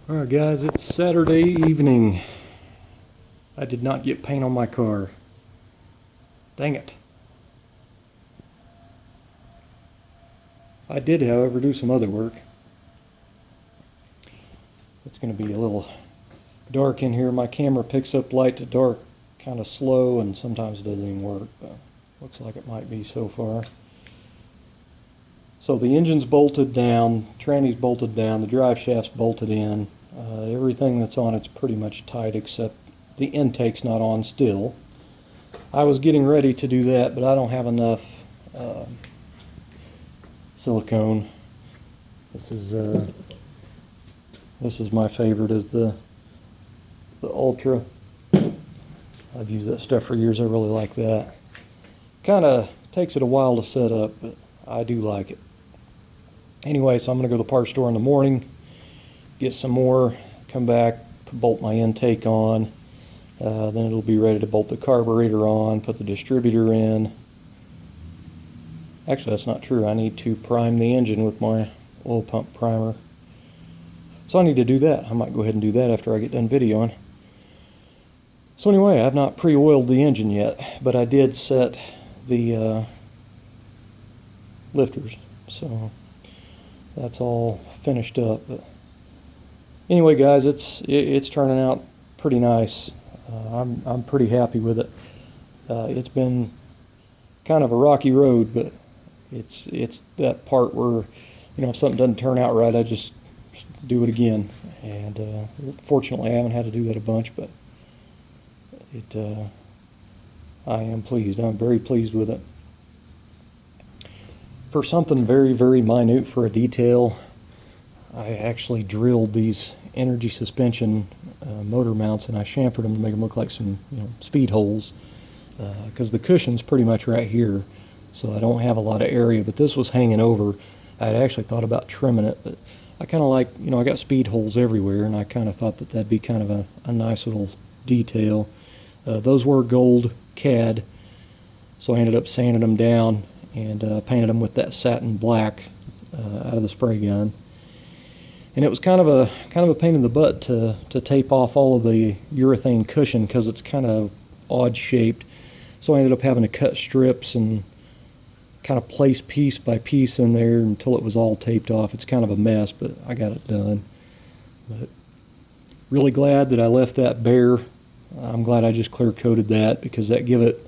Alright guys, it's Saturday evening. I did not get paint on my car. Dang it. I did, however, do some other work. It's going to be a little dark in here. My camera picks up light to dark kind of slow, and sometimes it doesn't even work, but looks like it might be so far. So the engine's bolted down, tranny's bolted down, the drive shaft's bolted in. Everything that's on it's pretty much tight except the intake's not on still. I was getting ready to do that, but I don't have enough silicone. This is my favorite, is the Ultra. I've used that stuff for years. I really like that. Kind of takes it a while to set up, but I do like it. Anyway, so I'm going to go to the parts store in the morning, get some more, come back, bolt my intake on, then it'll be ready to bolt the carburetor on, put the distributor in. Actually, that's not true. I need to prime the engine with my oil pump primer. So I need to do that. I might go ahead and do that after I get done videoing. So anyway, I've not pre-oiled the engine yet, but I did set the lifters. So that's all finished up. But anyway, guys, it's turning out pretty nice. I'm pretty happy with it. It's been kind of a rocky road, but it's that part where, you know, if something doesn't turn out right, I just do it again. And fortunately, I haven't had to do that a bunch, but I am pleased. I'm very pleased with it. For something very, very minute for a detail, I actually drilled these energy suspension motor mounts, and I chamfered them to make them look like some, speed holes, because the cushion's pretty much right here, so I don't have a lot of area. But this was hanging over. I had actually thought about trimming it, but I kind of like, I got speed holes everywhere, and I kind of thought that that'd be kind of a nice little detail. Those were gold cad, so I ended up sanding them down and painted them with that satin black out of the spray gun. And it was kind of a pain in the butt to tape off all of the urethane cushion, because it's kind of odd shaped. So I ended up having to cut strips and kind of place piece by piece in there until it was all taped off. It's kind of a mess, but I got it done. But really glad that I left that bare. I'm glad I just clear coated that, because that give it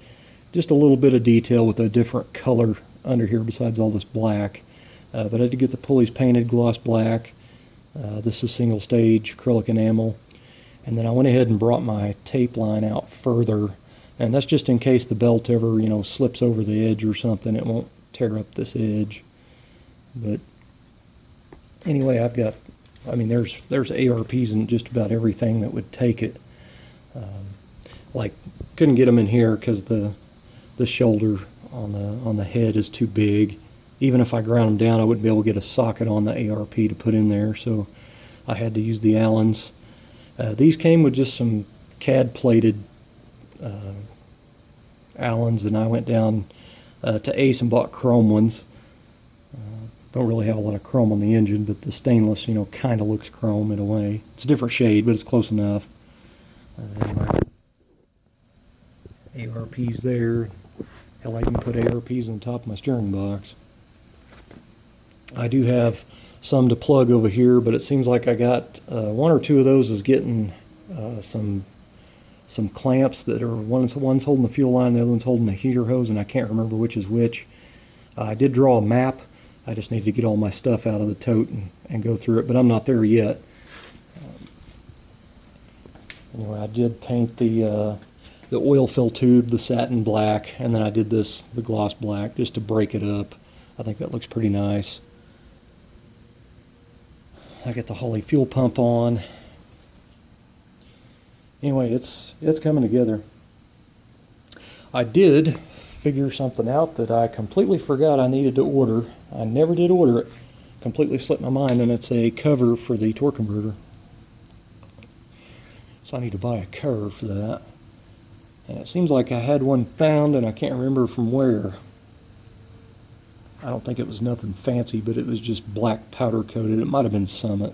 just a little bit of detail with a different color under here besides all this black. But I did get the pulleys painted gloss black. This is single stage acrylic enamel. And then I went ahead and brought my tape line out further, and that's just in case the belt ever, slips over the edge or something. It won't tear up this edge. But anyway, there's ARPs in just about everything that would take it. Like, couldn't get them in here because the shoulder on the head is too big. Even if I ground them down, I wouldn't be able to get a socket on the ARP to put in there, so I had to use the Allens. These came with just some CAD plated Allens, and I went down to Ace and bought chrome ones. Don't really have a lot of chrome on the engine, but the stainless, kind of looks chrome in a way. It's a different shade, but it's close enough. ARPs there. Hell, I even put ARPs on top of my steering box. I do have some to plug over here, but it seems like I got one or two of those is getting some clamps that are, one's holding the fuel line, the other one's holding the heater hose, and I can't remember which is which. I did draw a map. I just need to get all my stuff out of the tote and go through it, but I'm not there yet. Anyway, I did paint the oil fill tube, the satin black, and then I did the gloss black, just to break it up. I think that looks pretty nice. I got the Holley fuel pump on. Anyway, it's coming together. I did figure something out that I completely forgot I needed to order. I never did order it. Completely slipped my mind, and it's a cover for the torque converter. So I need to buy a cover for that. And it seems like I had one found, and I can't remember from where. I don't think it was nothing fancy, but it was just black powder coated. It might have been Summit.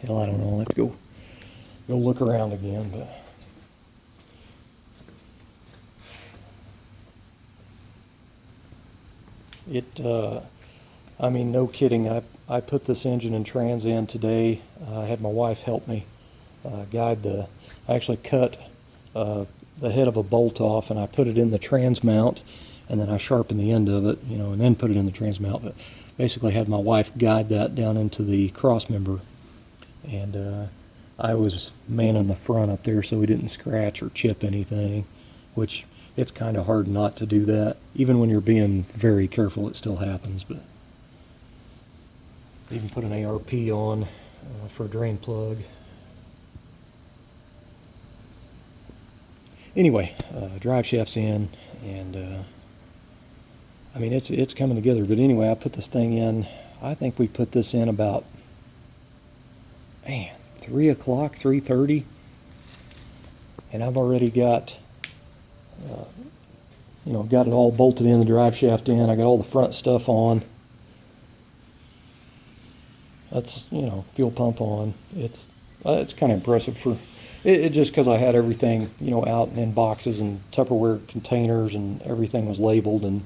hell, I don't know. I'll have to go look around again, but. I mean, no kidding. I put this engine and trans in today. I had my wife help me guide I actually cut the head of a bolt off, and I put it in the trans mount, and then I sharpened the end of it, and then put it in the trans mount. But basically had my wife guide that down into the cross member, and I was manning the front up there so we didn't scratch or chip anything, which it's kind of hard not to do that. Even when you're being very careful, it still happens. But even put an ARP on for a drain plug. Anyway, drive shaft's in, and I mean it's coming together. But anyway, I put this thing in. I think we put this in about 3 o'clock, 3:30, and I've already got got it all bolted in, the drive shaft in. I got all the front stuff on. That's fuel pump on. It's kind of impressive for it just because I had everything out in boxes and Tupperware containers, and everything was labeled, and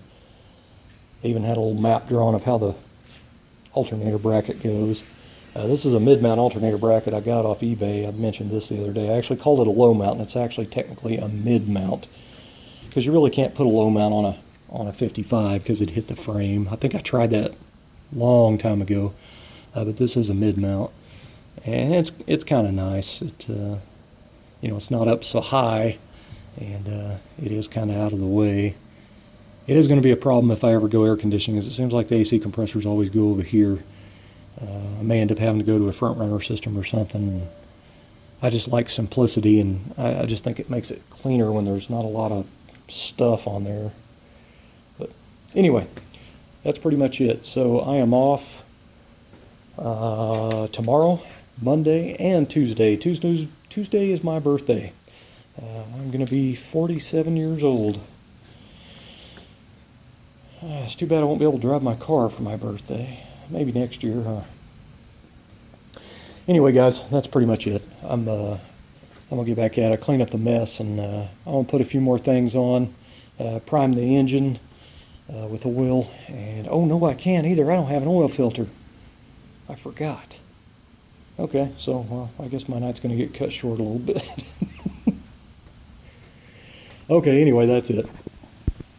they even had a little map drawn of how the alternator bracket goes. This is a mid-mount alternator bracket I got off eBay. I mentioned this the other day. I actually called it a low mount, and it's actually technically a mid-mount, because you really can't put a low mount on a 55 because it'd hit the frame. I think I tried that a long time ago, but this is a mid-mount, and it's kind of nice. It's not up so high, and it is kind of out of the way. It is going to be a problem if I ever go air conditioning, because it seems like the AC compressors always go over here. I may end up having to go to a front runner system or something. I just like simplicity, and I just think it makes it cleaner when there's not a lot of stuff on there. But anyway, that's pretty much it. So I am off tomorrow, Monday, and Tuesday. Tuesday is my birthday. I'm going to be 47 years old. It's too bad I won't be able to drive my car for my birthday. Maybe next year, huh? Anyway, guys, that's pretty much it. I'm gonna get back at it, clean up the mess, and I'm gonna put a few more things on, prime the engine with oil, and oh no, I can't either. I don't have an oil filter. I forgot. Okay, so well, I guess my night's gonna get cut short a little bit. Okay, anyway, that's it.